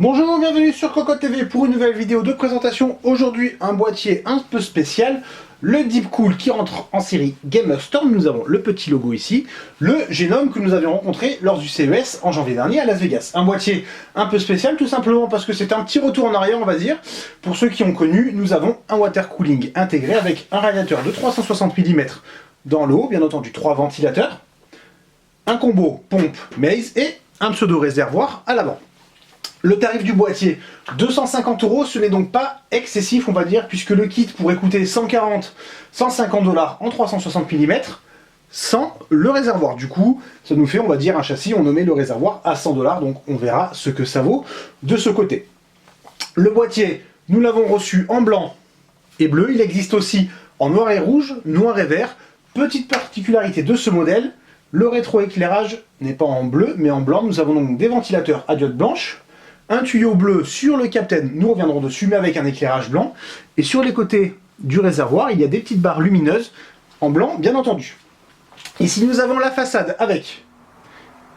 Bonjour, bienvenue sur Cocotte TV pour une nouvelle vidéo de présentation. Aujourd'hui, un boîtier un peu spécial, le Deepcool qui rentre en série Gamer Storm. Nous avons le petit logo ici, le Genome que nous avions rencontré lors du CES en janvier dernier à Las Vegas. Un boîtier un peu spécial tout simplement parce que c'est un petit retour en arrière, on va dire. Pour ceux qui ont connu, nous avons un water cooling intégré avec un radiateur de 360 mm dans le haut, bien entendu 3 ventilateurs, un combo pompe maze et un pseudo réservoir à l'avant. Le tarif du boîtier, 250 €, ce n'est donc pas excessif on va dire, puisque le kit pourrait coûter 140, 150 $ en 360 mm, sans le réservoir. Du coup, ça nous fait, on va dire, un châssis, on nommait le réservoir à 100 $, donc on verra ce que ça vaut de ce côté. Le boîtier, nous l'avons reçu en blanc et bleu, il existe aussi en noir et rouge, noir et vert. Petite particularité de ce modèle, le rétroéclairage n'est pas en bleu, mais en blanc. Nous avons donc des ventilateurs à diode blanche, un tuyau bleu sur le Captain, nous reviendrons dessus, mais avec un éclairage blanc. Et sur les côtés du réservoir, il y a des petites barres lumineuses, en blanc, bien entendu. Ici, nous avons la façade avec,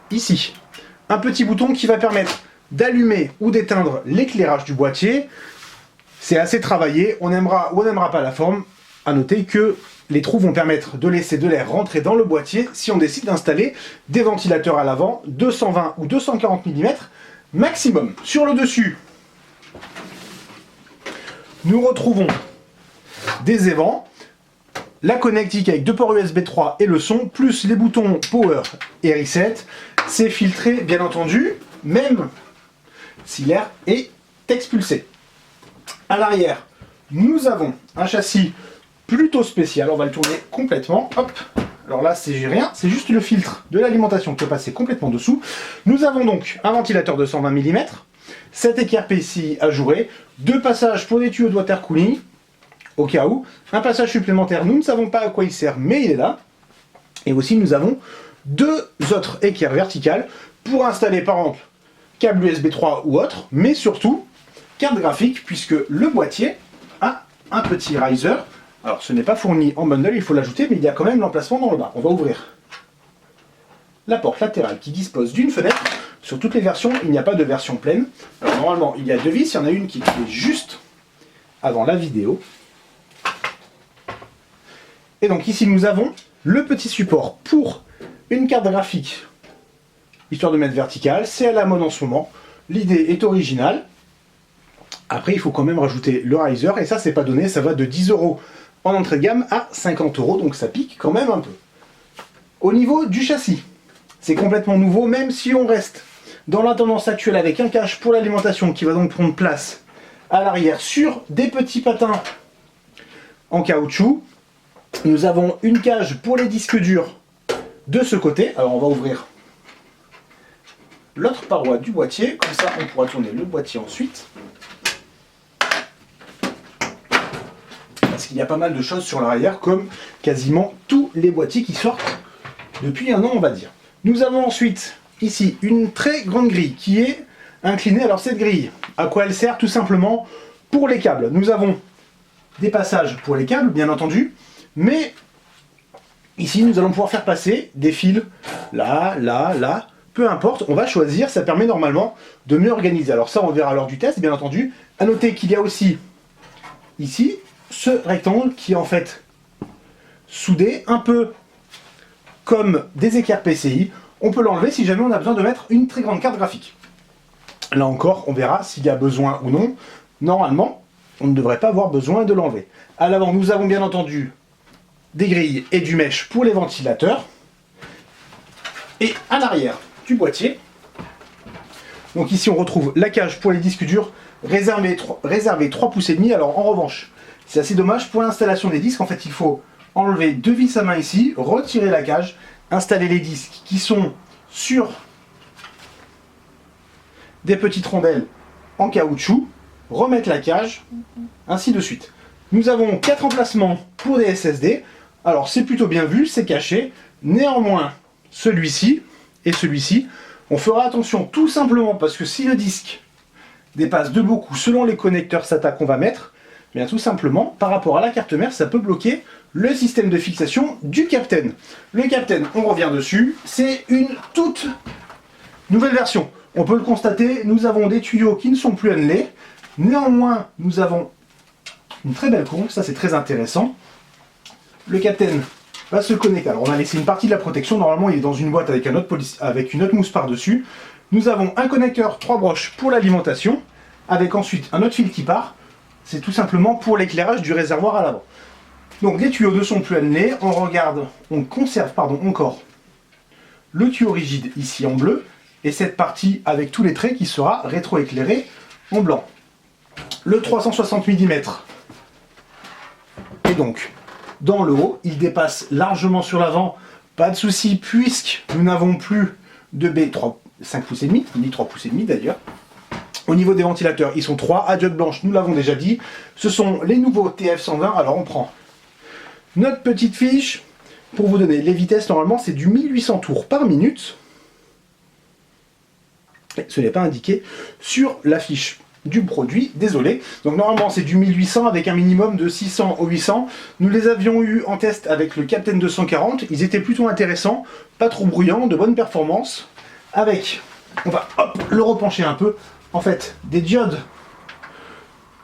ici, un petit bouton qui va permettre d'allumer ou d'éteindre l'éclairage du boîtier. C'est assez travaillé, on aimera ou on n'aimera pas la forme. À noter que les trous vont permettre de laisser de l'air rentrer dans le boîtier si on décide d'installer des ventilateurs à l'avant, 220 ou 240 mm, maximum. Sur le dessus, nous retrouvons des évents, la connectique avec 2 ports USB 3 et le son, plus les boutons Power et Reset. C'est filtré, bien entendu, même si l'air est expulsé. À l'arrière, nous avons un châssis plutôt spécial, on va le tourner complètement, hop. Alors là, c'est rien, c'est juste le filtre de l'alimentation qui peut passer complètement dessous. Nous avons donc un ventilateur de 120 mm, 7 équerres PCI ajourés, 2 passages pour des tuyaux de water cooling, au cas où. Un passage supplémentaire, nous ne savons pas à quoi il sert, mais il est là. Et aussi, nous avons 2 autres équerres verticales pour installer, par exemple, câble USB 3 ou autre, mais surtout, carte graphique, puisque le boîtier a un petit riser. Alors ce n'est pas fourni en bundle, il faut l'ajouter, mais il y a quand même l'emplacement dans le bas. On va ouvrir la porte latérale qui dispose d'une fenêtre. Sur toutes les versions, il n'y a pas de version pleine. Alors normalement, il y a 2 vis, il y en a une qui est juste avant la vidéo. Et donc ici, nous avons le petit support pour une carte graphique, histoire de mettre verticale. C'est à la mode en ce moment. L'idée est originale. Après, il faut quand même rajouter le riser, et ça, c'est pas donné, ça va de 10 € en entrée de gamme à 50 €, donc ça pique quand même un peu. Au niveau du châssis, c'est complètement nouveau, même si on reste dans la tendance actuelle avec un cache pour l'alimentation qui va donc prendre place à l'arrière sur des petits patins en caoutchouc. Nous avons une cage pour les disques durs de ce côté. Alors on va ouvrir l'autre paroi du boîtier, comme ça on pourra tourner le boîtier ensuite. Parce qu'il y a pas mal de choses sur l'arrière, comme quasiment tous les boîtiers qui sortent depuis un an, on va dire. Nous avons ensuite, ici, une très grande grille qui est inclinée. Alors cette grille, à quoi elle sert? Tout simplement pour les câbles. Nous avons des passages pour les câbles, bien entendu, mais ici, nous allons pouvoir faire passer des fils là, là, là, peu importe, on va choisir, ça permet normalement de mieux organiser. Alors ça, on verra lors du test, bien entendu. À noter qu'il y a aussi, ici, ce rectangle qui est en fait soudé, un peu comme des équerres PCI. On peut l'enlever si jamais on a besoin de mettre une très grande carte graphique. Là encore, on verra s'il y a besoin ou non. Normalement, on ne devrait pas avoir besoin de l'enlever. À l'avant, nous avons bien entendu des grilles et du mesh pour les ventilateurs. Et à l'arrière du boîtier, donc ici on retrouve la cage pour les disques durs, réservé 3 pouces et demi. Alors en revanche, c'est assez dommage pour l'installation des disques. En fait, il faut enlever 2 vis à main ici, retirer la cage, installer les disques qui sont sur des petites rondelles en caoutchouc, remettre la cage, ainsi de suite. Nous avons 4 emplacements pour des SSD, Alors c'est plutôt bien vu, c'est caché. Néanmoins, celui-ci et celui-ci, on fera attention tout simplement parce que si le disque dépasse de beaucoup selon les connecteurs SATA qu'on va mettre, bien tout simplement, par rapport à la carte mère, ça peut bloquer le système de fixation du Captain. Le Captain, on revient dessus, c'est une toute nouvelle version. On peut le constater, nous avons des tuyaux qui ne sont plus annelés. Néanmoins, nous avons une très belle conque, ça c'est très intéressant. Le Captain va se connecter. Alors on a laissé une partie de la protection, normalement il est dans une boîte avec, avec une autre mousse par-dessus. Nous avons un connecteur 3 broches pour l'alimentation, avec ensuite un autre fil qui part. C'est tout simplement pour l'éclairage du réservoir à l'avant. Donc les tuyaux ne sont plus annelés, on conserve encore le tuyau rigide ici en bleu, et cette partie avec tous les traits qui sera rétroéclairée en blanc. Le 360 mm est donc dans le haut, il dépasse largement sur l'avant, pas de souci puisque nous n'avons plus de B 5 pouces et demi, ni 3 pouces et demi d'ailleurs. Au niveau des ventilateurs, ils sont 3, adiote blanche, nous l'avons déjà dit. Ce sont les nouveaux TF120, alors on prend notre petite fiche pour vous donner les vitesses. Normalement c'est du 1800 tours par minute. Et ce n'est pas indiqué sur la fiche du produit, désolé. Donc normalement c'est du 1800 avec un minimum de 600 au 800. Nous les avions eu en test avec le Captain 240, ils étaient plutôt intéressants, pas trop bruyants, de bonne performance. Avec, on va hop, le repencher un peu, en fait des diodes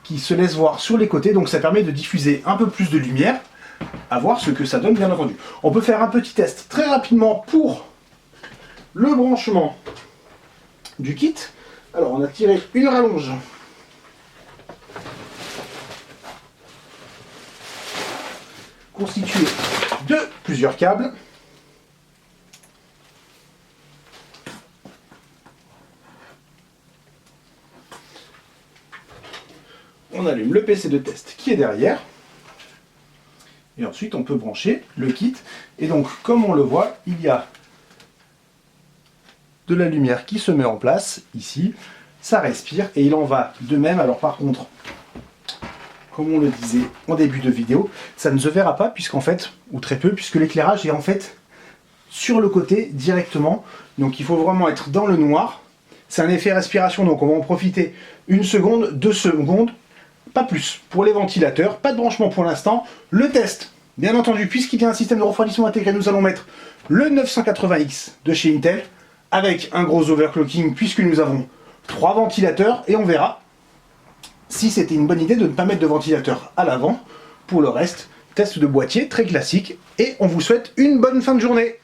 qui se laissent voir sur les côtés, donc ça permet de diffuser un peu plus de lumière, à voir ce que ça donne bien entendu. On peut faire un petit test très rapidement pour le branchement du kit. Alors on a tiré une rallonge constituée de plusieurs câbles. On allume le PC de test qui est derrière. Et ensuite on peut brancher le kit. Et donc comme on le voit, il y a de la lumière qui se met en place ici, ça respire et il en va de même. Alors par contre, comme on le disait en début de vidéo, ça ne se verra pas puisqu'en fait, ou très peu, puisque l'éclairage est en fait sur le côté directement, donc il faut vraiment être dans le noir. C'est un effet respiration, donc on va en profiter 1 seconde, 2 secondes, pas plus. Pour les ventilateurs, pas de branchement pour l'instant. Le test, bien entendu, puisqu'il y a un système de refroidissement intégré, nous allons mettre le 980X de chez Intel, avec un gros overclocking puisque nous avons 3 ventilateurs et on verra si c'était une bonne idée de ne pas mettre de ventilateur à l'avant. Pour le reste, test de boîtier très classique et on vous souhaite une bonne fin de journée.